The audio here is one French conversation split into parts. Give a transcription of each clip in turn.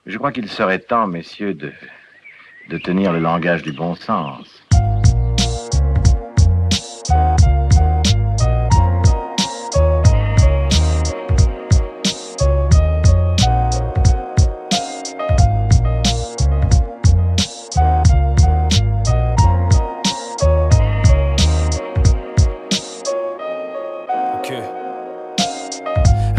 Je crois qu'il serait temps, messieurs, de tenir le langage du bon sens.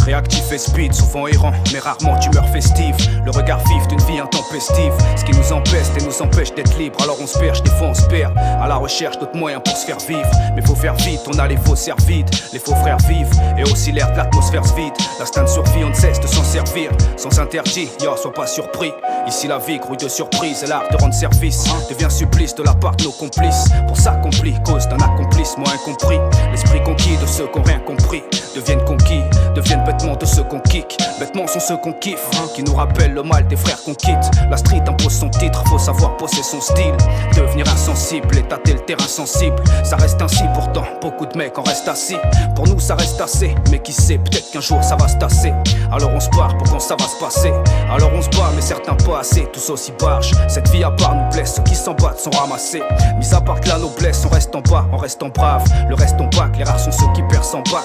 Réactif et speed, souvent errant, mais rarement d'humeur festive. Le regard vif d'une vie intempestive, ce qui nous empeste et nous empêche d'être libres. Alors on se perche, des fois on se perd, à la recherche d'autres moyens pour se faire vivre. Mais faut faire vite, on a les faux cerfs vides, les faux frères vivent, et aussi l'air de l'atmosphère se vide. L'instinct de survie, on ne cesse de s'en servir, sans interdit, sois pas surpris. Ici la vie grouille de surprises, et l'art de rendre service devient supplice de la part de nos complices. Pour s'accomplir, cause d'un accomplissement incompris. L'esprit conquis de ceux qui n'ont rien compris deviennent conquis, deviennent bêtement de ceux qu'on kick. Bêtements sont ceux qu'on kiffe, qui nous rappellent le mal des frères qu'on quitte. La street impose son titre, faut savoir poser son style. Devenir insensible et tâter le terrain sensible. Ça reste ainsi pourtant, beaucoup de mecs en restent assis. Pour nous ça reste assez, mais qui sait, peut-être qu'un jour ça va se tasser. Alors on se barre pour quand ça va se passer. Alors on se bat mais certains pas assez, tous aussi barges. Cette vie à part nous blesse, ceux qui s'en battent sont ramassés. Mis à part que la noblesse, on reste en bas, en restant brave. Le reste on bac, les rares sont ceux qui perdent sans bac.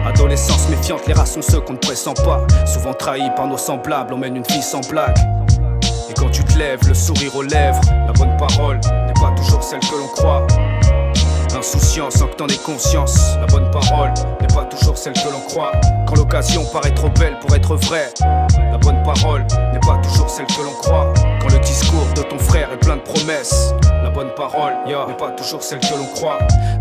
Adolescence méfiante, les races sont ceux qu'on ne pressent pas. Souvent trahis par nos semblables, on mène une vie sans blague. Et quand tu te lèves, le sourire aux lèvres, la bonne parole n'est pas toujours celle que l'on croit. Insouciant sans que t'en aies conscience, la bonne parole n'est pas toujours celle que l'on croit. Quand l'occasion paraît trop belle pour être vraie, la bonne parole n'est pas toujours celle que l'on croit. Quand le discours de ton frère est plein de promesses, la bonne parole n'est pas toujours celle que l'on croit.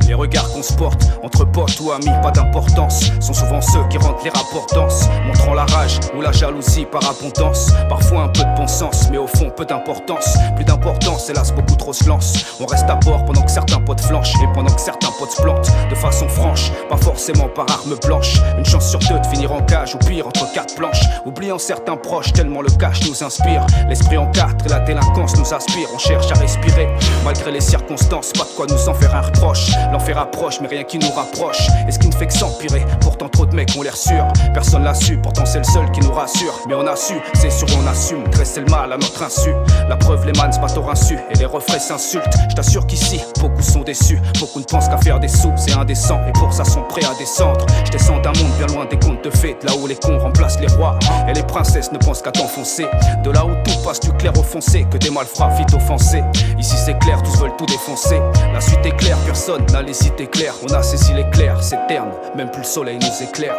Les regards qu'on se porte, entre potes ou amis, pas d'importance, sont souvent ceux qui rendent les rapports denses, montrant la rage ou la jalousie par abondance. Parfois un peu de bon sens, mais au fond peu d'importance. Plus d'importance, hélas beaucoup trop se lance. On reste à bord pendant que certains potes flanchent, et pendant que certains potes se plantent de façon franche, pas forcément par arme blanche. Une chance sur deux de finir en cage, ou pire entre quatre planches. Oubliant certains proches, tellement le cash nous inspire. L'esprit en quatre et la délinquance nous aspire. On cherche à respirer, malgré les circonstances, pas de quoi nous en faire un reproche. L'enfer approche, mais rien qui nous rapproche. Et ce qui ne fait que s'empirer, pourtant trop de mecs ont l'air sûrs. Personne l'a su, pourtant c'est le seul qui nous rassure. Mais on a su, c'est sûr on assume, dresser le mal à notre insu. La preuve, les mannes se battent au rinçu, et les refrains s'insultent. Je t'assure qu'ici, beaucoup sont déçus. Beaucoup ne pensent qu'à faire des sous, c'est indécent. Et pour ça sont prêts à descendre. Je descends d'un monde bien loin des contes de fées, là où les cons remplacent les rois. Et les princesses ne pensent qu'à t'enfoncer. De là où tout passe du clair au foncé, que des malfrats vite offensés. Ici c'est clair, tous veulent tout défoncer. La suite est claire, personne n'a les idées claires. On a saisi l'éclair, c'est terne, même plus le soleil nous éclaire.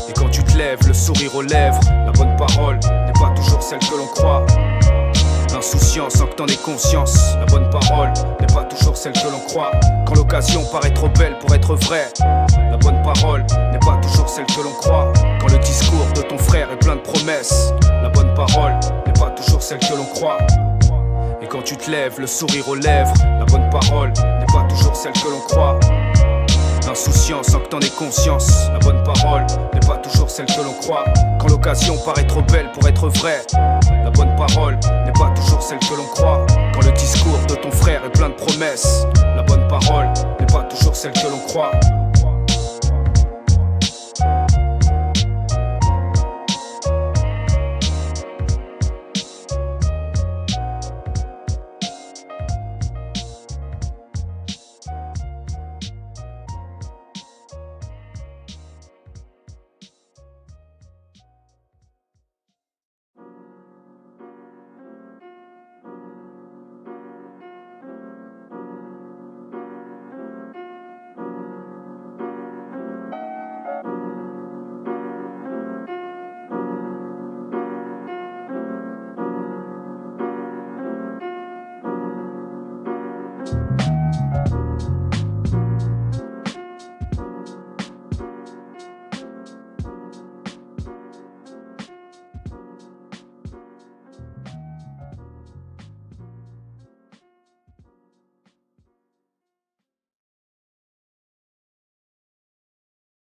Et quand tu te lèves, le sourire aux lèvres, la bonne parole n'est pas toujours celle que l'on croit. Insouciant sans que t'en aies conscience, la bonne parole n'est pas toujours celle que l'on croit. Quand l'occasion paraît trop belle pour être vraie, la bonne parole n'est pas toujours celle que l'on croit. Quand le discours de ton frère est plein de promesses, la bonne parole n'est pas toujours celle que l'on croit. Et quand tu te lèves, le sourire aux lèvres, la bonne parole n'est pas toujours celle que l'on croit. Insouciant sans que t'en aies conscience, la bonne parole n'est pas toujours celle que l'on croit. Quand l'occasion paraît trop belle pour être vraie, la bonne parole n'est pas toujours celle que l'on croit. Quand le discours de ton frère est plein de promesses, la bonne parole n'est pas toujours celle que l'on croit.